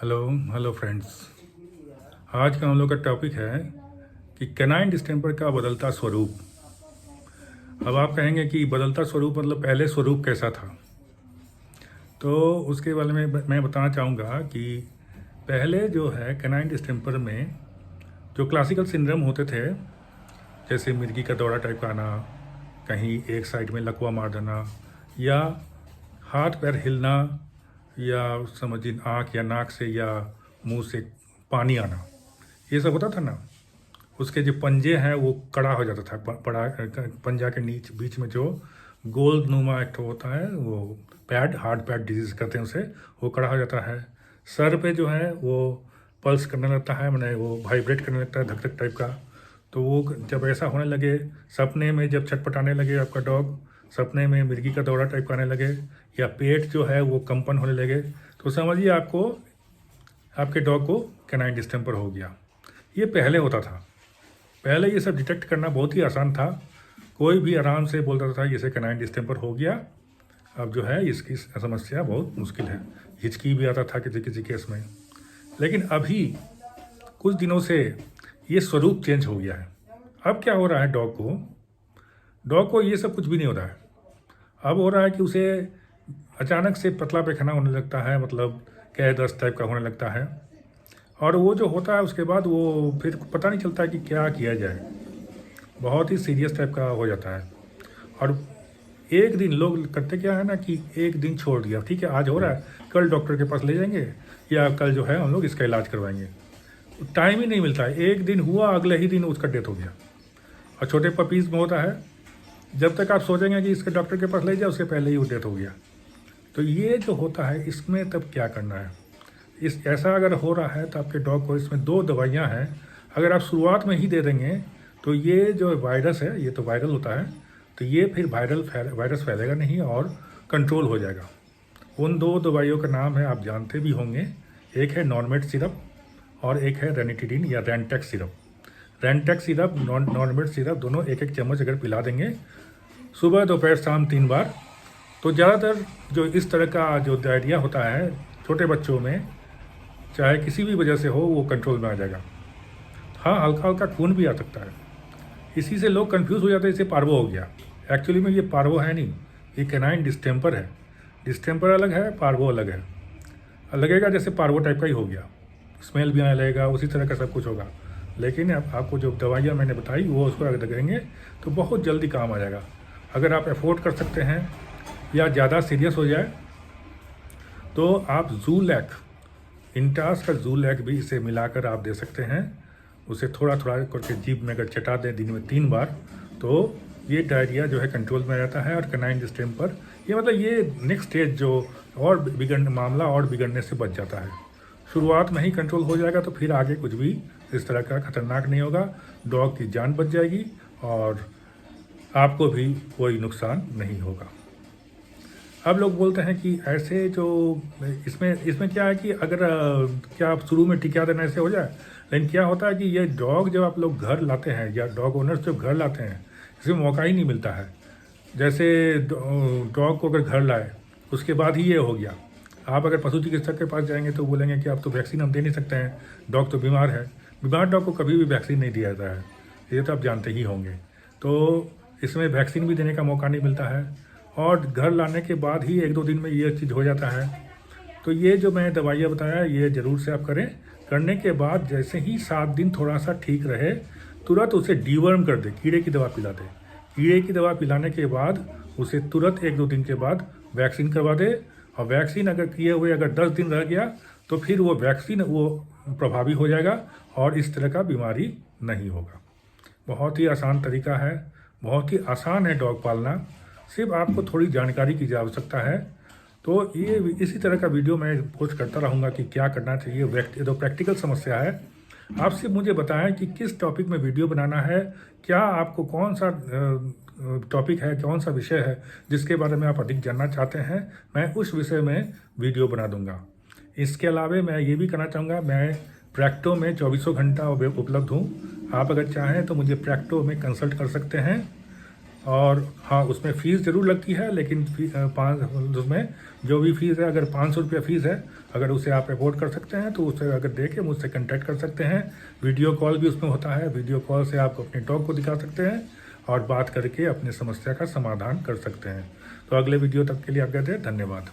Hello hello friends. आज का हम लोग का टॉपिक है कि कैनाइन डिस्टेंपर का बदलता स्वरूप। अब आप कहेंगे कि बदलता स्वरूप मतलब पहले स्वरूप कैसा था। तो उसके बारे में मैं बताना चाहूँगा कि पहले जो है कैनाइन डिस्टेंपर में जो क्लासिकल सिंड्रोम होते थे, जैसे मिर्गी का दौरा टाइप का आना, कहीं एक साइड में लकवा मार देना, या हाथ पैर हिलना, या समझिए आँख या नाक से या मुंह से पानी आना, ये सब होता था ना। उसके जो पंजे हैं वो कड़ा हो जाता था। पड़ा पंजा के बीच में जो गोल नुमा एक ठो होता है, वो पैड, हार्ड पैड डिजीज करते हैं उसे, वो कड़ा हो जाता है। सर पे जो है वो पल्स करने लगता है, मैंने वो वाइब्रेट करने लगता है, धक धक टाइप का। तो वो जब ऐसा होने लगे, सपने में जब छटपटाने लगे आपका डॉग, सपने में मिर्गी का दौरा टाइप का आने लगे, या पेट जो है वो कंपन होने लगे, तो समझिए आपके डॉग को कैनाइन डिस्टेंपर हो गया। ये पहले होता था। पहले ये सब डिटेक्ट करना बहुत ही आसान था, कोई भी आराम से बोलता था जैसे कैनाइन डिस्टेंपर हो गया। अब जो है इसकी समस्या बहुत मुश्किल है, हिचकी भी आता था किसी किसी केस में। लेकिन अभी कुछ दिनों से ये स्वरूप चेंज हो गया है। अब क्या हो रहा है, डॉग को ये सब कुछ भी नहीं हो रहा है। अब हो रहा है कि उसे अचानक से पतला पैखाना होने लगता है, मतलब कह दस्त टाइप का होने लगता है। और वो जो होता है उसके बाद वो फिर पता नहीं चलता कि क्या किया जाए, बहुत ही सीरियस टाइप का हो जाता है। और एक दिन लोग करते क्या है ना कि एक दिन छोड़ दिया, ठीक है आज हो रहा है, कल डॉक्टर के पास ले जाएंगे, या कल जो है हम लोग इसका इलाज करवाएंगे। टाइम ही नहीं मिलता है, एक दिन हुआ अगले ही दिन उसका डेथ हो गया। और छोटे पपीज़ में होता है, जब तक आप सोचेंगे कि इसके डॉक्टर के पास ले जाओ, उसके पहले ही वो डेथ हो गया। तो ये जो होता है इसमें तब क्या करना है, ऐसा अगर हो रहा है तो आपके डॉग को इसमें 2 दवाइयाँ हैं। अगर आप शुरुआत में ही दे देंगे तो ये जो वायरस है, ये तो वायरल होता है, तो ये फिर वायरस फैलेगा नहीं और कंट्रोल हो जाएगा। उन 2 दवाइयों का नाम है, आप जानते भी होंगे, एक है नॉर्मेट सिरप और एक है रेनिटिडिन या रेंटेक्स सिरप। रेंटेक्स सिरप, नॉर्मेट सिरप, दोनों 1-1 चम्मच अगर पिला देंगे सुबह दोपहर शाम 3 बार, तो ज़्यादातर जो इस तरह का जो डायरिया होता है छोटे बच्चों में, चाहे किसी भी वजह से हो, वो कंट्रोल में आ जाएगा। हाँ, हल्का हल्का खून भी आ सकता है। इसी से लोग कंफ्यूज हो जाते हैं, इसे पार्वो हो गया। एक्चुअली में ये पार्वो है नहीं, ये कैनाइन डिस्टेंपर है। डिस्टेंपर अलग है, पार्वो अलग है। लगेगा जैसे पार्वो टाइप का ही हो गया, स्मेल भी आने लगेगा, उसी तरह का सब कुछ होगा। लेकिन आपको जो दवाइयाँ मैंने बताई वो उसको अगर लगेंगे तो बहुत जल्दी काम आ जाएगा। अगर आप अफोर्ड कर सकते हैं या ज़्यादा सीरियस हो जाए तो आप ज़ूलैक, इंटास का ज़ूलैक भी इसे मिलाकर आप दे सकते हैं। उसे थोड़ा थोड़ा करके जीभ में अगर चटा दें दिन में 3 बार, तो ये डायरिया जो है कंट्रोल में रहता है। और कैनाइन डिस्टेंपर ये मतलब ये नेक्स्ट स्टेज जो और मामला और बिगड़ने से बच जाता है। शुरुआत में ही कंट्रोल हो जाएगा तो फिर आगे कुछ भी इस तरह का खतरनाक नहीं होगा, डॉग की जान बच जाएगी और आपको भी कोई नुकसान नहीं होगा। अब लोग बोलते हैं कि ऐसे जो इसमें क्या है कि अगर क्या आप शुरू में टीका देना ऐसे हो जाए, लेकिन क्या होता है कि ये डॉग जब आप लोग घर लाते हैं या डॉग ओनर्स जब घर लाते हैं, इसमें मौका ही नहीं मिलता है। जैसे डॉग को अगर घर लाए उसके बाद ही ये हो गया, आप अगर पशु चिकित्सक के पास जाएंगे तो बोलेंगे कि आप तो वैक्सीन हम दे नहीं सकते हैं, डॉग तो बीमार है। बीमार डॉग को कभी भी वैक्सीन नहीं दिया जाता है, ये तो आप जानते ही होंगे। तो इसमें वैक्सीन भी देने का मौका नहीं मिलता है, और घर लाने के बाद ही 1-2 दिन में ये चीज़ हो जाता है। तो ये जो मैं दवाइयाँ बताया ये ज़रूर से आप करें। करने के बाद जैसे ही 7 दिन थोड़ा सा ठीक रहे, तुरंत उसे डीवर्म कर दे, कीड़े की दवा पिला दे। कीड़े की दवा पिलाने के बाद उसे तुरंत 1-2 दिन के बाद वैक्सीन करवा दे। और वैक्सीन अगर किए हुए अगर 10 दिन रह गया तो फिर वो वैक्सीन वो प्रभावी हो जाएगा और इस तरह का बीमारी नहीं होगा। बहुत ही आसान तरीका है, बहुत ही आसान है डॉग पालना, सिर्फ आपको थोड़ी जानकारी की आवश्यकता है। तो ये इसी तरह का वीडियो मैं पोस्ट करता रहूँगा कि क्या करना चाहिए। ये तो प्रैक्टिकल समस्या है, आप सिर्फ मुझे बताएं कि किस टॉपिक में वीडियो बनाना है, क्या आपको कौन सा टॉपिक है, कौन सा विषय है जिसके बारे में आप अधिक जानना चाहते हैं, मैं उस विषय में वीडियो बना दूंगा। इसके अलावा मैं ये भी कहना चाहूँगा, मैं प्रैक्टो में 24 घंटा उपलब्ध हूँ। आप अगर चाहें तो मुझे प्रैक्टो में कंसल्ट कर सकते हैं। और हाँ, उसमें फ़ीस ज़रूर लगती है, लेकिन उसमें जो भी फ़ीस है, अगर 500 रुपया फ़ीस है, अगर उसे आप अफोर्ड कर सकते हैं तो उसे अगर दे के मुझसे कॉन्टैक्ट कर सकते हैं। वीडियो कॉल भी उसमें होता है, वीडियो कॉल से आप अपने डॉग को दिखा सकते हैं और बात करके अपनी समस्या का समाधान कर सकते हैं। तो अगले वीडियो तक के लिए आज्ञा दें, धन्यवाद।